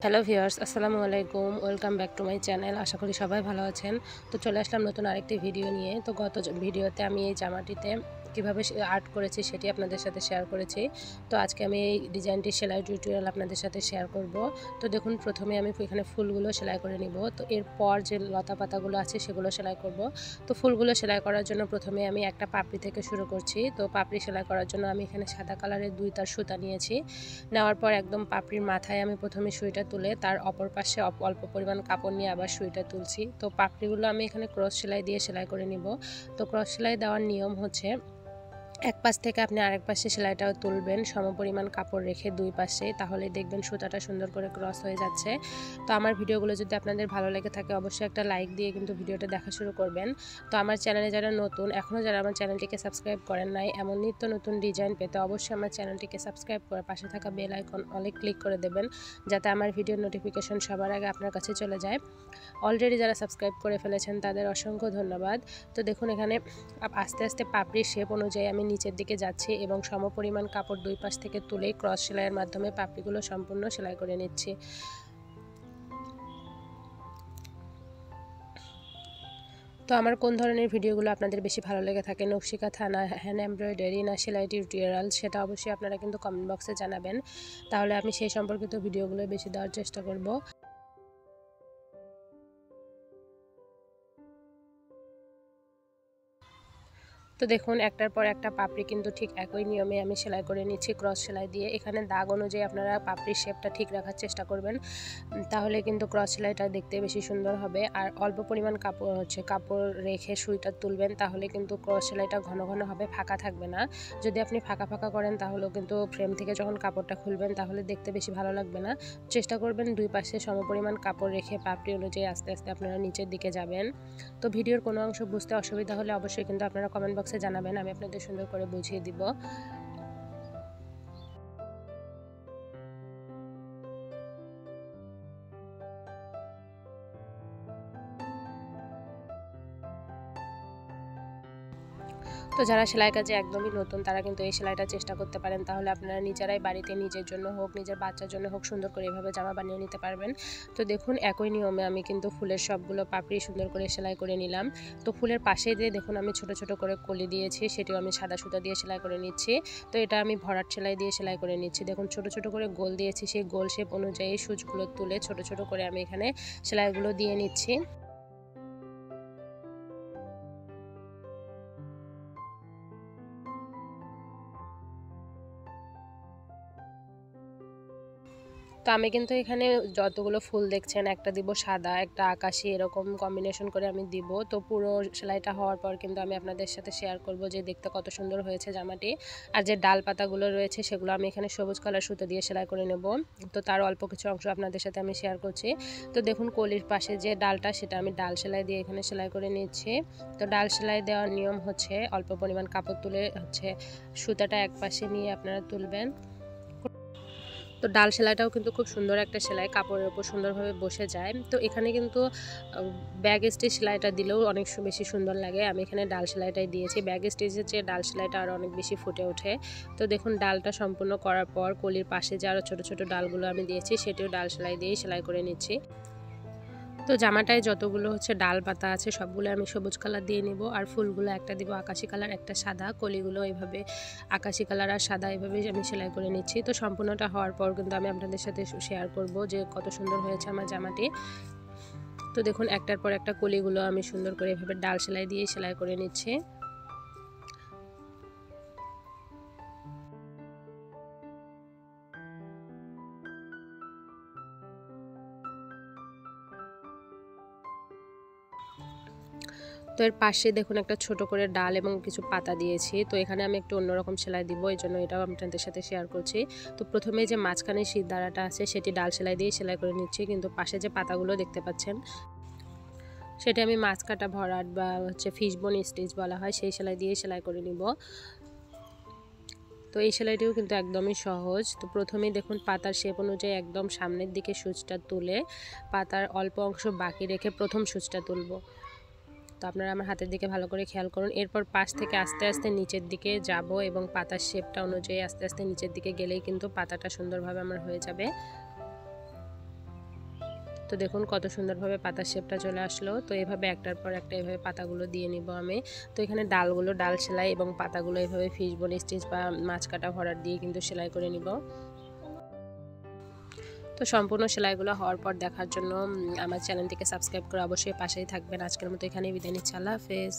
Hello viewers, আসসালামু আলাইকুম। Welcome back to my channel. আশা করি সবাই ভালো আছেন। তো চলে আসলাম নতুন আরেকটি ভিডিও নিয়ে। তো গত ভিডিওতে আমি এই জামাটিতে কীভাবে আর্ট করেছি সেটি আপনাদের সাথে শেয়ার করেছি। তো আজকে আমি এই ডিজাইনটি সেলাই টিউটোরিয়াল আপনাদের সাথে শেয়ার করব। তো দেখুন, প্রথমে আমি এখানে ফুলগুলো সেলাই করে নিব। তো এরপর যে লতা পাতাগুলো আছে সেগুলো সেলাই করব। তো ফুলগুলো সেলাই করার জন্য প্রথমে আমি একটা পাপড়ি থেকে শুরু করছি। তো পাপড়ি সেলাই করার জন্য আমি এখানে সাদা কালারের 2 তার সুতা নিয়েছি। নেওয়ার পর একদম পাপড়ির মাথায় আমি প্রথমে সুইটা তুলে তার অপর পাশে অল্প পরিমাণ কাপড় নিয়ে আবার সুইটা তুলছি। তো পাপড়িগুলো আমি এখানে ক্রস সেলাই দিয়ে সেলাই করে নিব। তো ক্রস সেলাই দেওয়ার নিয়ম হচ্ছে, এক পাশ থেকে আপনি আরেক পাশে সেলাইটাও তুলবেন সমপরিমাণ কাপড় রেখে দুই পাশে, তাহলে দেখবেন সুতাটা সুন্দর করে ক্রস হয়ে যাচ্ছে। তো আমার ভিডিওগুলো যদি আপনাদের ভালো লেগে থাকে অবশ্যই একটা লাইক দিয়ে কিন্তু ভিডিওটা দেখা শুরু করবেন। তো আমার চ্যানেলে যারা নতুন, এখনও যারা আমার চ্যানেলটিকে সাবস্ক্রাইব করেন নাই, এমন নিত্য নতুন ডিজাইন পেতে অবশ্যই আমার চ্যানেলটিকে সাবস্ক্রাইব করে পাশে থাকা বেল আইকন অলে ক্লিক করে দেবেন, যাতে আমার ভিডিওর নোটিফিকেশন সবার আগে আপনার কাছে চলে যায়। অলরেডি যারা সাবস্ক্রাইব করে ফেলেছেন তাদের অসংখ্য ধন্যবাদ। তো দেখুন, এখানে আস্তে আস্তে পাপড়ির শেপ অনুযায়ী আমি নিচের দিকে যাচ্ছি এবং সমপরিমাণ কাপড় দুই পাশ থেকে তুলে ক্রস সেলাইয়ের মাধ্যমে পাপড়িগুলো সম্পূর্ণ সেলাই করে নিচ্ছি। তো আমার কোন ধরনের ভিডিওগুলো আপনাদের বেশি ভালো লেগে থাকে, নকশিকাঁথা না হ্যান্ড এমব্রয়ডারি না সেলাই টিউটোরিয়াল, সেটা অবশ্যই আপনারা কিন্তু কমেন্ট বক্সে জানাবেন। তাহলে আমি সেই সম্পর্কিত ভিডিওগুলো বেশি দেওয়ার চেষ্টা করব। তো দেখুন, একটার পর একটা পাপড়ি কিন্তু ঠিক একই নিয়মে আমি সেলাই করে নিচ্ছি ক্রস সেলাই দিয়ে। এখানে দাগ অনুযায়ী আপনারা পাপড়ির শেপটা ঠিক রাখার চেষ্টা করবেন, তাহলে কিন্তু ক্রস সেলাইটা দেখতে বেশি সুন্দর হবে। আর অল্প পরিমাণ কাপড় রেখে সুইটা তুলবেন, তাহলে কিন্তু ক্রস সেলাইটা ঘন ঘন হবে, ফাঁকা থাকবে না। যদি আপনি ফাঁকা করেন তাহলেও কিন্তু ফ্রেম থেকে যখন কাপড়টা খুলবেন তাহলে দেখতে বেশি ভালো লাগবে না। চেষ্টা করবেন দুই পাশে সমপরিমাণ কাপড় রেখে পাপড়ি অনুযায়ী আস্তে আস্তে আপনারা নিচের দিকে যাবেন। তো ভিডিওর কোনো অংশ বুঝতে অসুবিধা হলে অবশ্যই কিন্তু আপনারা কমেন্ট বক্সে জানাবেন, আমি আপনাদের সুন্দর করে বুঝিয়ে দিব। তো যারা সেলাই কাজে একদমই নতুন তারা কিন্তু এই সেলাইটা চেষ্টা করতে পারেন, তাহলে আপনারা নিজেরাই বাড়িতে নিজের জন্য হোক, নিজের বাচ্চার জন্য হোক, সুন্দর করে এভাবে জামা বানিয়ে নিতে পারবেন। তো দেখুন, একই নিয়মে আমি কিন্তু ফুলের সবগুলো পাপড়ি সুন্দর করে সেলাই করে নিলাম। তো ফুলের পাশে দিয়ে দেখুন আমি ছোট ছোট করে কলি দিয়েছি, সেটিও আমি সাদা সুতা দিয়ে সেলাই করে নিচ্ছি। তো এটা আমি ভরাট সেলাই দিয়ে সেলাই করে নিচ্ছি। দেখুন, ছোট ছোট করে গোল দিয়েছি, সেই গোল শেপ অনুযায়ী সুচগুলো তুলে ছোট ছোট করে আমি এখানে সেলাইগুলো দিয়ে নিচ্ছি। তো আমি কিন্তু এখানে যতগুলো ফুল দেখছেন, একটা দিব সাদা, একটা আকাশি, এরকম কম্বিনেশন করে আমি দিব। তো পুরো সেলাইটা হওয়ার পর কিন্তু আমি আপনাদের সাথে শেয়ার করব যে দেখতে কত সুন্দর হয়েছে জামাটি। আর যে ডাল পাতাগুলো রয়েছে সেগুলো আমি এখানে সবুজ কালার সুতো দিয়ে সেলাই করে নেব। তো তার অল্প কিছু অংশ আপনাদের সাথে আমি শেয়ার করছি। তো দেখুন, কলির পাশে যে ডালটা সেটা আমি ডাল সেলাই দিয়ে এখানে সেলাই করে নিচ্ছি। তো ডাল সেলাই দেওয়ার নিয়ম হচ্ছে, অল্প পরিমাণ কাপড় তুলে সুতাটা এক পাশে নিয়ে আপনারা তুলবেন। তো ডাল সেলাইটাও কিন্তু খুব সুন্দর একটা সেলাই, কাপড়ের উপর সুন্দরভাবে বসে যায়। তো এখানে কিন্তু ব্যাক স্টিচ সেলাইটা দিলেও অনেক বেশি সুন্দর লাগে। আমি এখানে ডাল সেলাইটাই দিয়েছি, ব্যাক স্টিচের চেয়ে ডাল সেলাইটা আরও অনেক বেশি ফুটে ওঠে। তো দেখুন, ডালটা সম্পূর্ণ করার পর কলির পাশে যে আরও ছোটো ছোটো ডালগুলো আমি দিয়েছি সেটিও ডাল সেলাই দিয়েই সেলাই করে নিচ্ছি। তো জামাটায় যতগুলো ডাল পাতা আছে সবগুলো আমি সবুজ কালার দিয়ে নিব, আর ফুলগুলো একটা দিব আকাশি কালার, একটা সাদা, কলিগুলো এইভাবে আকাশি কালার আর সাদা এভাবে আমি সেলাই করে নিচ্ছি। তো সম্পূর্ণটা হওয়ার পর কিন্তু আমি আপনাদের সাথে শেয়ার করব যে কত সুন্দর হয়েছে আমার জামাটি। তো দেখুন, একটার পর একটা কলিগুলো আমি সুন্দর করে এভাবে ডাল সেলাই দিয়ে সেলাই করে নিচ্ছি। তো এর পাশে দেখুন একটা ছোট করে ডাল এবং কিছু পাতা দিয়েছি। তো এখানে আমি একটু অন্যরকম সেলাই দিব, এই জন্য এটাও আপনাদের সাথে শেয়ার করছি। তো প্রথমে যে মাঝখানে শিরদাঁড়াটা আছে সেটি ডাল সেলাই দিয়ে সেলাই করে নিচ্ছি, কিন্তু পাশে যে পাতাগুলো দেখতে পাচ্ছেন সেটা আমি মাছ কাটা ভরাট বা ফিশবোন স্টিচ বলা হয় সেই সেলাই দিয়ে সেলাই করে নিব। তো এই সেলাইটিও কিন্তু একদমই সহজ। তো প্রথমেই দেখুন, পাতার শেপ অনুযায়ী একদম সামনের দিকে সুচটা তুলে পাতার অল্প অংশ বাকি রেখে প্রথম সুচটা তুলব। তো আপনারা আমার হাতের দিকে ভালো করে খেয়াল করুন। এরপর পাশ থেকে আস্তে আস্তে নিচের দিকে যাব এবং পাতার শেপটা অনুযায়ী আস্তে আস্তে নিচের দিকে গেলেই কিন্তু পাতাটা সুন্দরভাবে আমার হয়ে যাবে। তো দেখুন কত সুন্দরভাবে পাতার শেপটা চলে আসলো। তো এভাবে একটার পর একটা এভাবে পাতাগুলো দিয়ে নিব আমি। তো এখানে ডাল সেলাই এবং পাতাগুলো এভাবে ফিশবোন স্টিচ বা মাছ কাটা ভরাট দিয়ে কিন্তু সেলাই করে নিব। তো সম্পূর্ণ সেলাইগুলো হওয়ার পর দেখার জন্য আমার চ্যানেলটিকে সাবস্ক্রাইব করে অবশ্যই পাশেই থাকবেন। আজকের মতো এখানেই বিদায় নিচ্ছি। আল্লাহ হাফেজ।